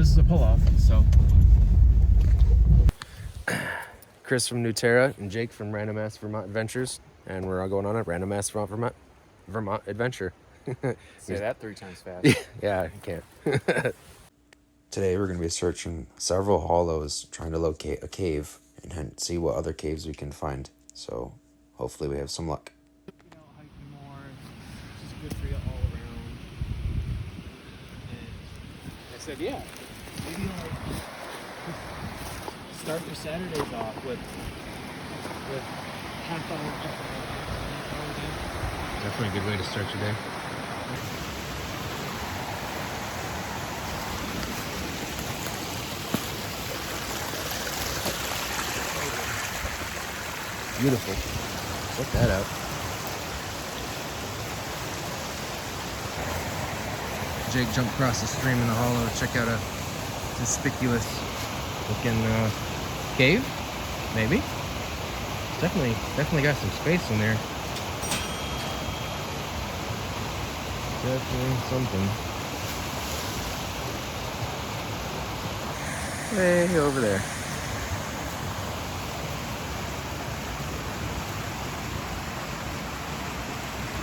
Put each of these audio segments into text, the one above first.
this is a pull-off, so. Chris from Newterra and Jake from Random Ass Vermont Adventures, and we're all going on a Random Ass Vermont adventure. Say that 3 times fast. Yeah, I can't. Today we're going to be searching several hollows, trying to locate a cave and see what other caves we can find. So hopefully we have some luck. Out hiking more, which is good for you all around. And I said, yeah, maybe like start your Saturdays off with half hour. Definitely a good way to start your day. Beautiful. Check that out. Jake jumped across the stream in the hollow to check out a conspicuous looking cave, maybe. Definitely got some space in there. Definitely something. Way over there.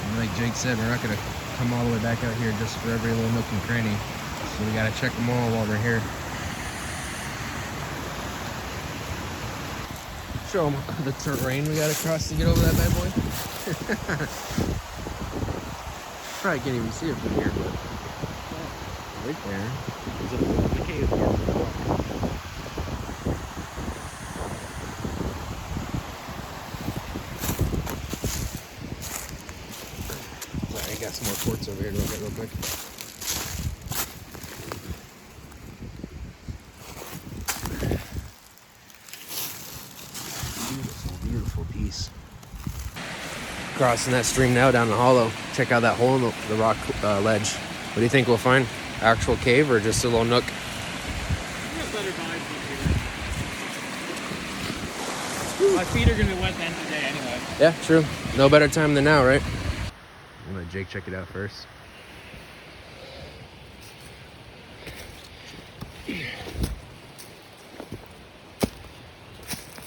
And like Jake said, we're not gonna come all the way back out here just for every little nook and cranny. So we gotta check them all while we're here. Show them the terrain we gotta cross to get over that bad boy. Probably can't even see it from here, but right there is a cave here. Sorry, I got some more quartz over here to look at real quick. Beautiful piece. Crossing that stream now down the hollow. Check out that hole in the rock ledge. What do you think we'll find? Actual cave or just a little nook? Better vibes up here. My feet are gonna be wet the end of the day anyway. Yeah, true. No better time than now, right? I'm gonna let Jake check it out first.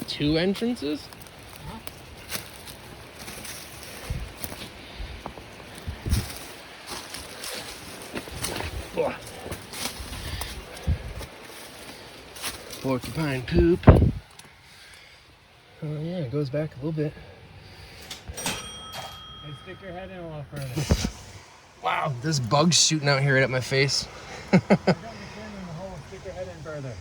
Two entrances? Porcupine poop. Oh yeah, it goes back a little bit. Hey, stick your head in a little further. Wow, there's bugs shooting out here right at my face. I got your camera in the hole. Stick your head in further.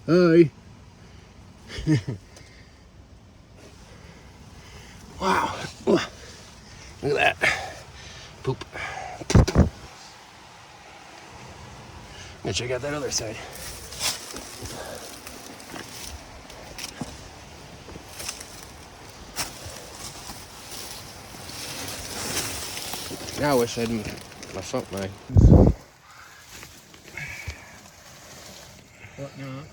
Hi. Wow. Look at that. Poop. Gonna check out that other side. Now I wish I had my phone. What now?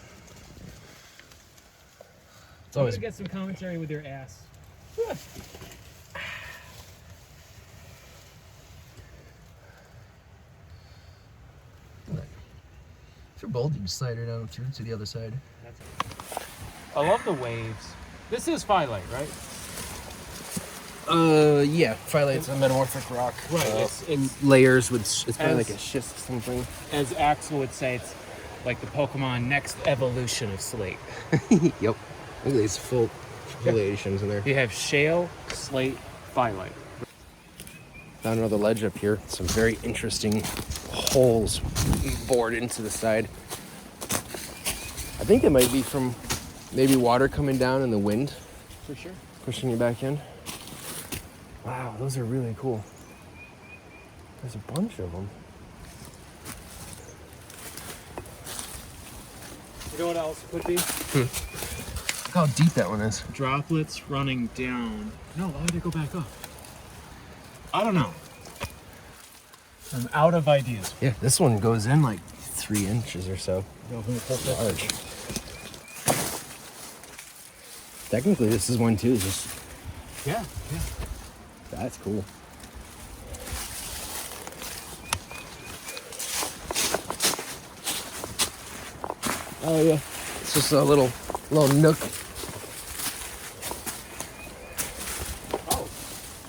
It's always get some commentary with your ass. If you're bold, you can slide her down through to the other side. I love the waves. This is Firelight, right? Yeah, Firelight a metamorphic rock. Right. It's Layers with, it's probably as- like a schist something. as Axel would say, it's like the Pokemon next evolution of Slate. Yep. Look at these full foliations in there. You have Shale, Slate, Firelight. Found another ledge up here. Some very interesting holes bored into the side. I think it might be from maybe water coming down and the wind For sure. pushing you back in. Wow, those are really cool. There's a bunch of them. You know what else could be? Look how deep that one is. Droplets running down. No, why would they go back up? I don't know. I'm out of ideas. Yeah, this one goes in like 3 inches or so. Large. Technically, this is one too. Just Yeah. that's cool. Oh yeah, it's just a little nook.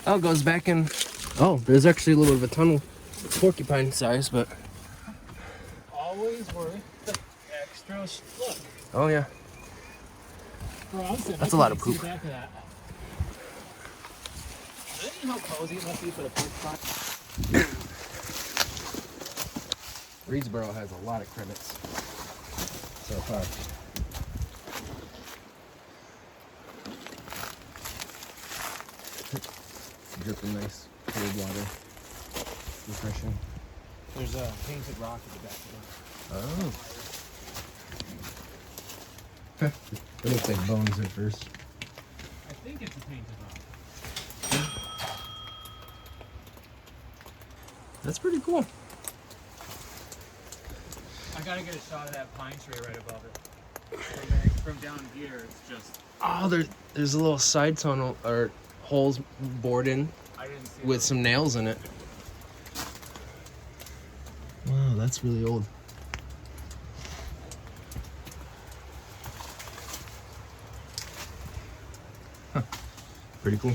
Oh, it goes back in. Oh, there's actually a little bit of a tunnel, porcupine size, but. Always worth the extra look. Oh yeah. Bro, That's a lot of poop. Back of that. Isn't how cozy it must be for the poop spot? Reedsboro has a lot of credits so far. Dripping nice cold water. Refreshing. There's a painted rock at the back of Oh. It looks like bones at first. it. I think it's a painted rock. That's pretty cool. I gotta get a shot of that pine tree right above it. From down here, it's just. Oh, there's a little side tunnel or holes bored in I didn't see with some nails in it. Wow, that's really old. Huh. Pretty cool.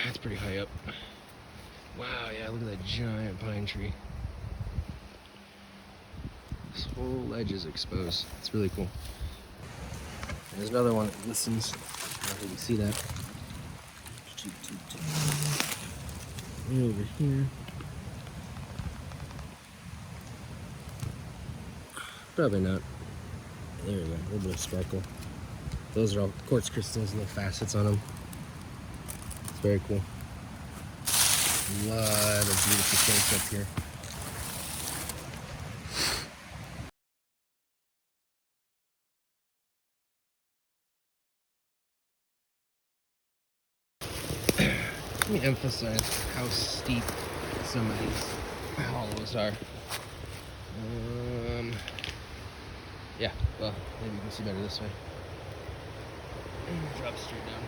That's pretty high up. Wow, yeah, look at that giant pine tree. This whole ledge is exposed. It's really cool. There's another one that listens. I don't know if you can see that. Way over here. Probably not. There we go. A little bit of sparkle. Those are all quartz crystals, little facets on them. It's very cool. A lot of beautiful shapes up here. Let me emphasize how steep some of these hollows are. Yeah, well, maybe you can see better this way. Drop straight down.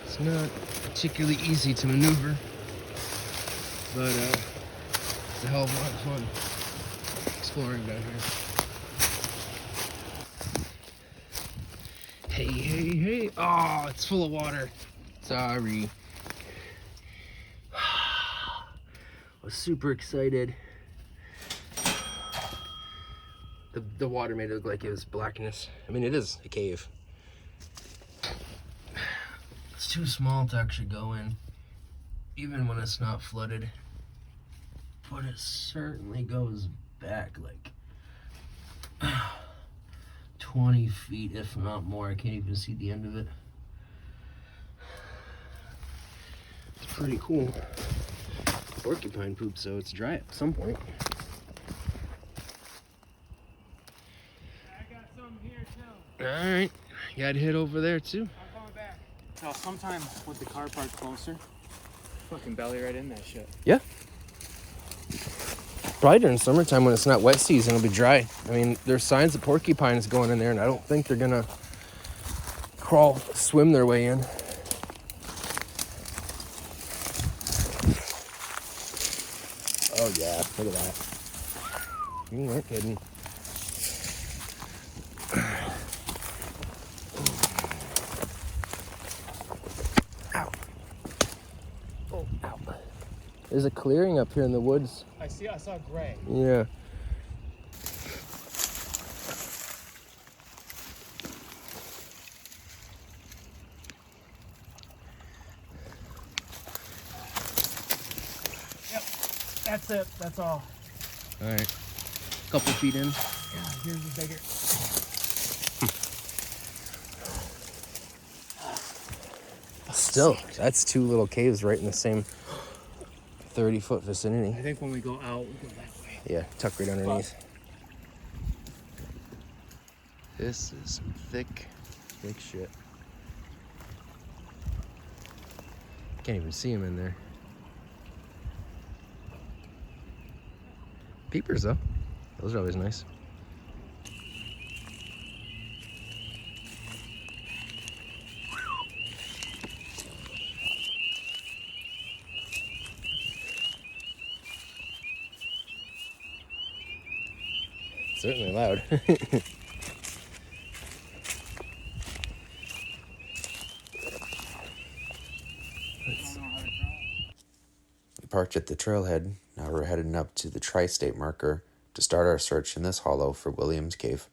It's not particularly easy to maneuver, but it's a hell of a lot of fun exploring down here. Hey, hey, hey. Oh, it's full of water. Sorry. I was super excited. The water made it look like it was blackness. I mean, it is a cave. It's too small to actually go in, even when it's not flooded. But it certainly goes back like 20 feet, if not more. I can't even see the end of it. It's pretty cool. Porcupine poop, so it's dry at some point. I got some here too. Alright, you gotta head over there too. I'm coming back. So sometime with the car parked closer, fucking belly right in that shit. Yeah. Probably during summertime when it's not wet season, it'll be dry. I mean, there's signs of porcupines going in there, and I don't think they're gonna swim their way in. Oh yeah, look at that. You weren't kidding. Ow. Oh, ow. There's a clearing up here in the woods. I saw gray. Yeah. Yep, that's it. That's all. All right. Couple feet in. Yeah, here's the bigger. Still, that's two little caves right in the same 30-foot vicinity. I think when we go out, we go that way. Yeah, tuck right underneath. This is some thick shit. Can't even see him in there. Peepers, though. Those are always nice. certainly loud. We parked at the trailhead. Now we're heading up to the tri-state marker to start our search in this hollow for Williams Cave.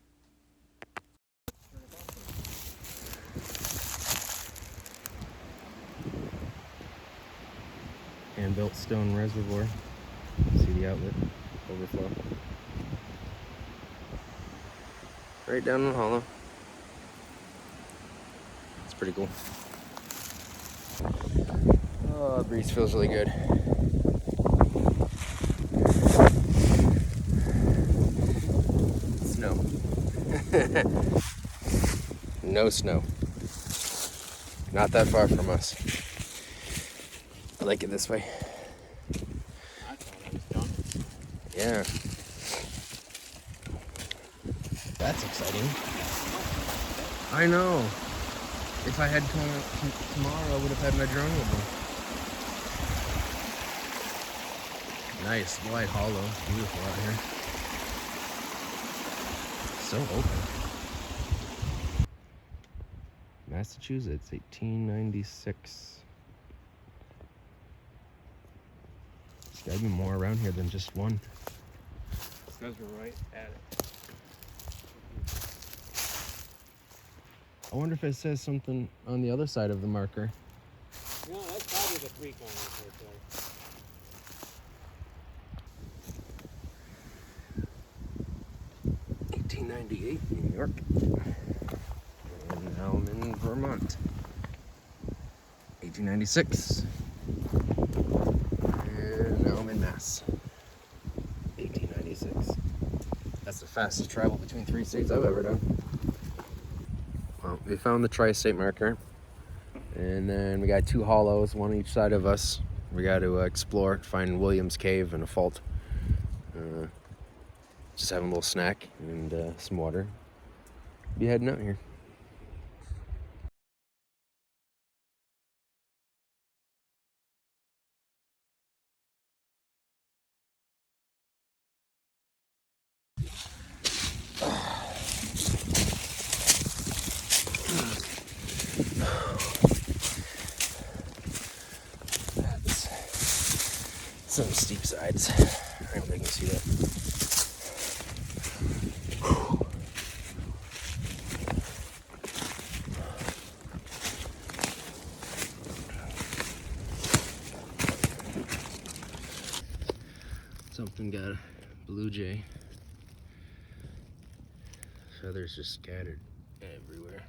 Hand-built stone reservoir. See the outlet, overflow. Right down the hollow. It's pretty cool. Oh, the breeze feels really good. Snow. No snow. Not that far from us. I like it this way. I thought I was done. Yeah. That's exciting. I know. If I had come tomorrow, I would have had my drone with me. Nice, wide hollow. Beautiful out here. So open. Massachusetts, 1896. There's gotta be more around here than just one. These guys were right at it. I wonder if it says something on the other side of the marker. No, that's probably the 3 corners right there. 1898, New York. And now I'm in Vermont. 1896. And now I'm in Mass. 1896. That's the fastest travel between 3 states I've ever done. Well, we found the tri-state marker. And then we got 2 hollows, one on each side of us. We got to explore, find Williams Cave and a fault. Just having a little snack and some water. Be heading out here. Some steep sides. I don't know if I can see that. Something got a blue jay. Feathers just scattered everywhere.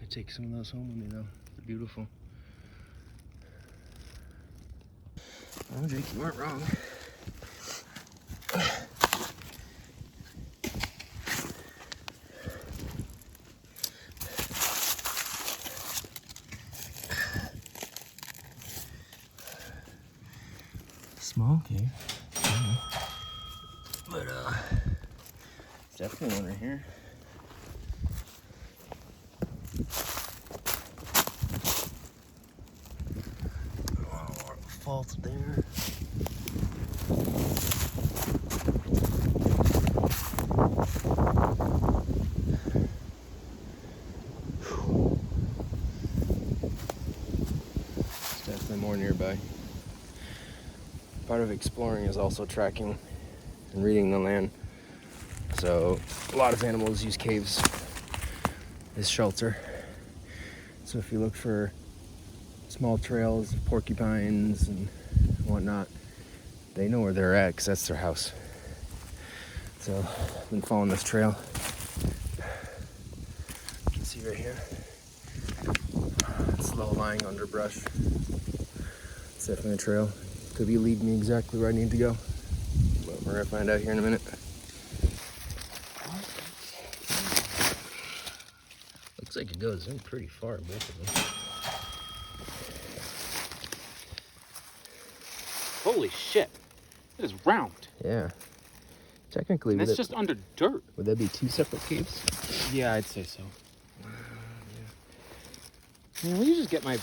I take some of those home with me though. They're beautiful. Oh, Jake, you weren't wrong. Small cave. But definitely one right here. Oh, fault there. There's definitely more nearby. Part of exploring is also tracking and reading the land. So a lot of animals use caves as shelter. So if you look for small trails of porcupines and whatnot, they know where they're at because that's their house. So I've been following this trail. You can see right here. It's low-lying underbrush. It's definitely a trail. Could be leading me exactly where I need to go. But we're gonna find out here in a minute. Looks like it goes in pretty far, both of them. Holy shit. It is round. Yeah. Technically, And it's just under dirt. would that be 2 separate caves? Yeah, I'd say so. Man, will you just get my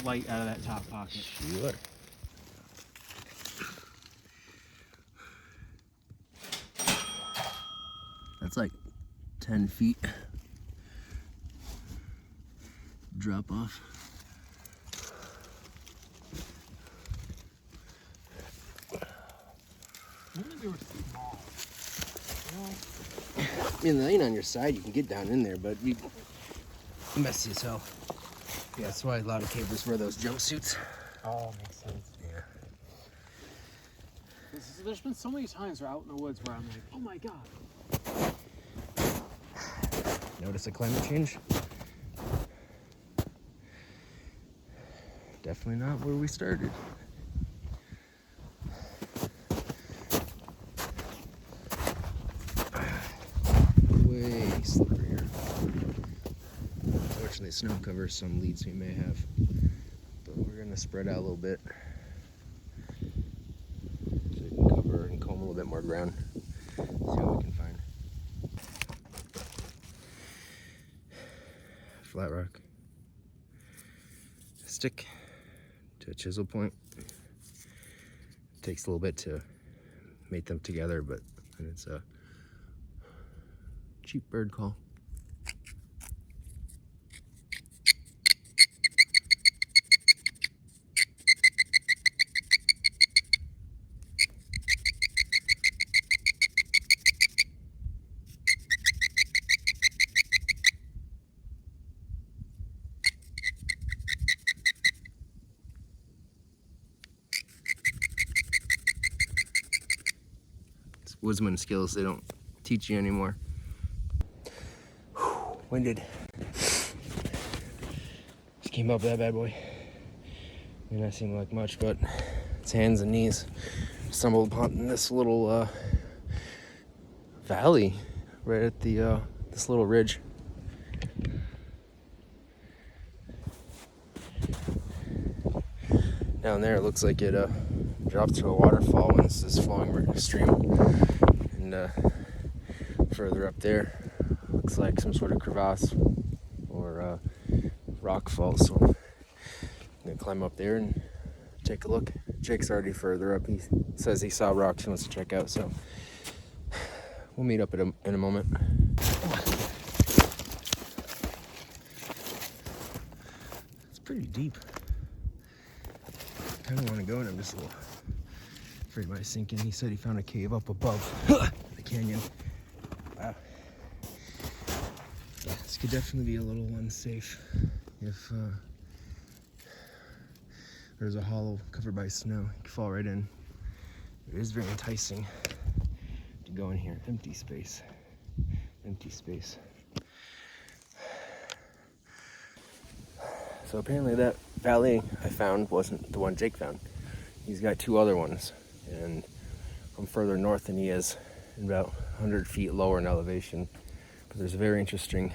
light out of that top pocket? Sure. That's like 10 feet drop off. I wonder if they were small. I mean, laying on your side, you can get down in there, but you messy as hell. Yeah, that's why a lot of cavers wear those jumpsuits. Oh, makes sense. Yeah. There's been so many times we're out in the woods where I'm like, oh my god. Notice a climate change? Definitely not where we started. Way slipperier. Unfortunately, snow covers some leads we may have, but we're gonna spread out a little bit so we can cover and comb a little bit more ground. See what we can find. Flat rock. Stick to a chisel point. Takes a little bit to mate them together, but it's a cheap bird call. Woodsman skills they don't teach you anymore. Whew, winded. Just came up with that bad boy. May not seem like much, but it's hands and knees. Stumbled upon this little valley right at the this little ridge. Down there, it looks like it drops to a waterfall when it's this flowing stream. And further up there, looks like some sort of crevasse or rock fall. So I'm gonna climb up there and take a look. Jake's already further up. He says he saw rocks he wants to check out. So we'll meet up in a moment. It's pretty deep. I kind of want to go, and I'm just a little afraid it might sink in. He said he found a cave up above the canyon. Wow. Yeah, this could definitely be a little unsafe if there's a hollow covered by snow. You could fall right in. It is very enticing to go in here. Empty space. Empty space. So apparently that valley I found wasn't the one Jake found. He's got two other ones, and I'm further north than he is, and about 100 feet lower in elevation. But there's a very interesting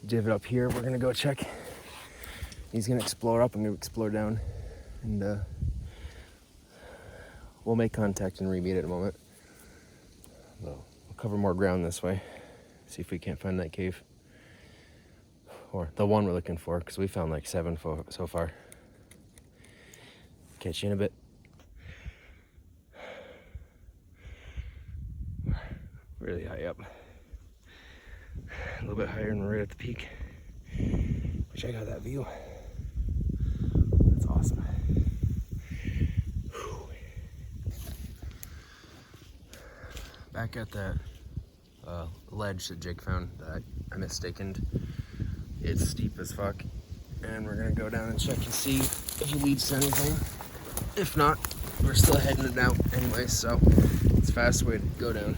divot up here. We're gonna go check. He's gonna explore up, I'm gonna explore down, and we'll make contact and re-meet at a moment. We'll cover more ground this way, see if we can't find that cave. Or the one we're looking for, because we found like 7 so far. Catch you in a bit. Really high up. A little bit higher, and we're right at the peak. Check out that view. That's awesome. Whew. Back at that ledge that Jake found that I mistakened. It's steep as fuck, and we're gonna go down and check and see if it leads to anything. If not, we're still heading it out anyway, so it's a fast way to go down.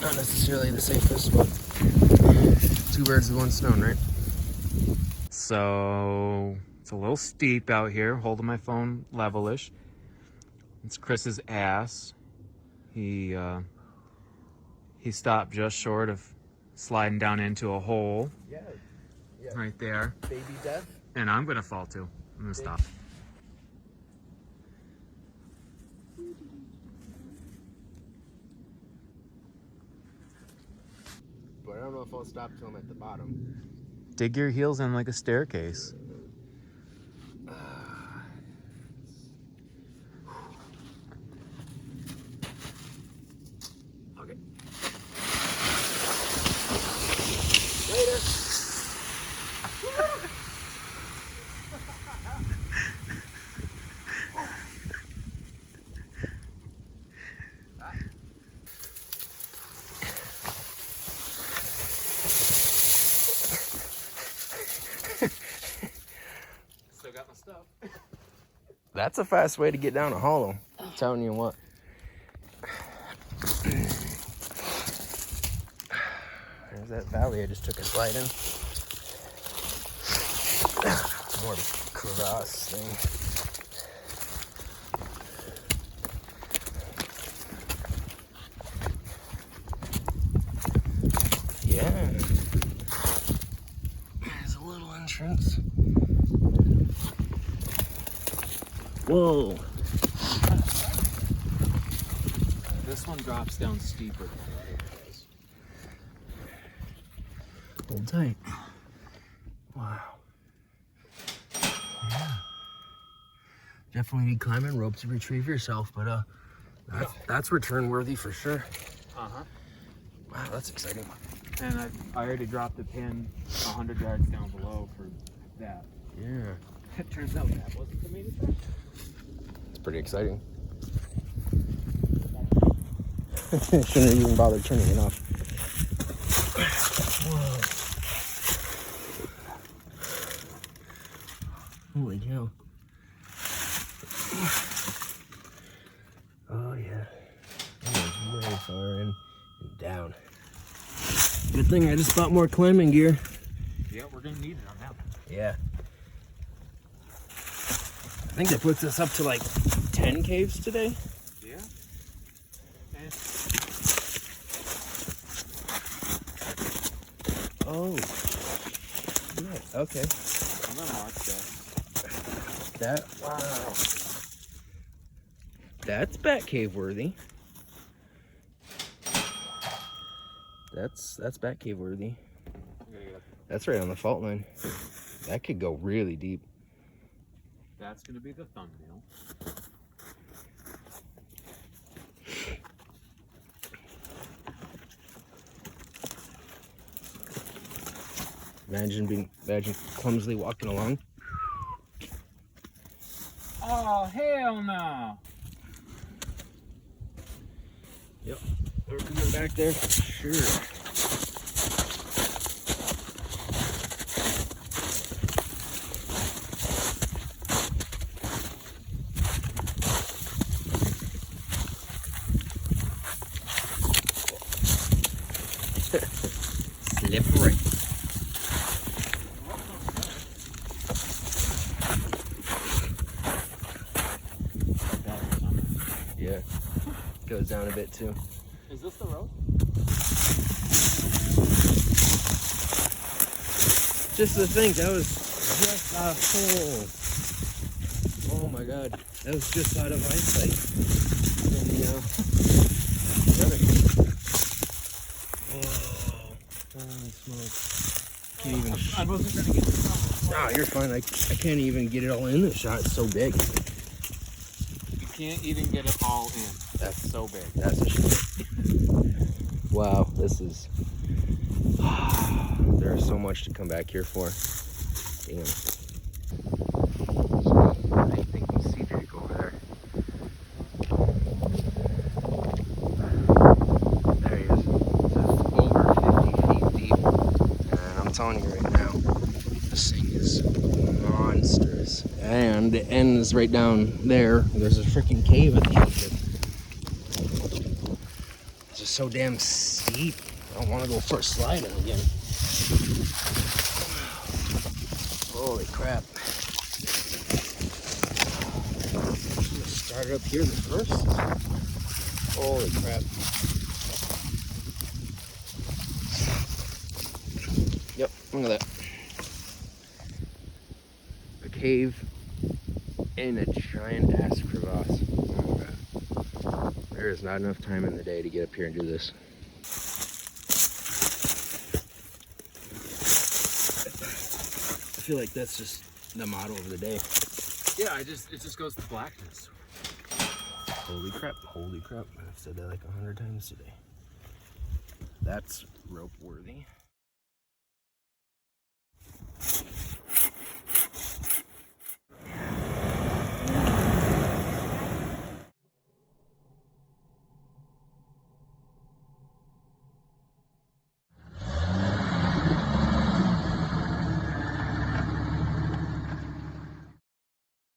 Not necessarily the safest, but 2 birds with 1 stone, right? So it's a little steep out here, holding my phone level-ish. It's Chris's ass. He stopped just short of sliding down into a hole. Yeah. Right there. Baby death. And I'm gonna fall too. I'm gonna stop. But I don't know if I'll stop till I'm at the bottom. Dig your heels in like a staircase. Okay. That's a fast way to get down a hollow. I'm telling you what. There's that valley I just took a slide in. More crevasse thing. Yeah. There's a little entrance. Whoa. This one drops down steeper than the other does. Hold tight. Wow. Yeah. Definitely need climbing rope to retrieve yourself, but that's return worthy for sure. Uh-huh. Wow, that's exciting. And I already dropped the pin 100 yards down below for that. Yeah. It turns out that wasn't the main attraction. It's pretty exciting. Shouldn't have even bothered turning it off. Whoa. Holy cow. Oh yeah. That was way far in and down. Good thing I just bought more climbing gear. Yeah, we're gonna need it on that one. Yeah. I think that puts us up to like 10 caves today. Yeah. And Oh. Yeah, okay. I'm gonna mark that. That, wow. That's Bat Cave worthy. That's Bat Cave worthy. That's right on the fault line. That could go really deep. That's gonna be the thumbnail. Imagine clumsily walking along. Oh, hell no! Yep. We're coming back there for sure. Slippery. Yeah. Goes down a bit too. Is this the road? Just to think, that was just a hole. Oh my god. That was just out of eyesight. And the other whoa. Holy smoke. Can't even. I wasn't gonna get this. Oh, you're fine. I can't even get it all in the shot. It's so big. You can't even get it all in. That's so big. That's a shit. Wow, this is. There's so much to come back here for. Damn. I think we see Jake over there. There he is. It's over 50 feet deep. And I'm telling you right now, this thing is monstrous. And it ends right down there. There's a freaking cave at the end of it. It's just so damn steep. I don't want to go for a slide in again. Holy crap. I'm gonna start it up here first. Holy crap. Yep, look at that. A cave in a giant ass crevasse. Oh god. There is not enough time in the day to get up here and do this. I feel like that's just the motto of the day. Yeah, it just goes to blackness. Holy crap, holy crap. I've said that like 100 times today. That's rope worthy.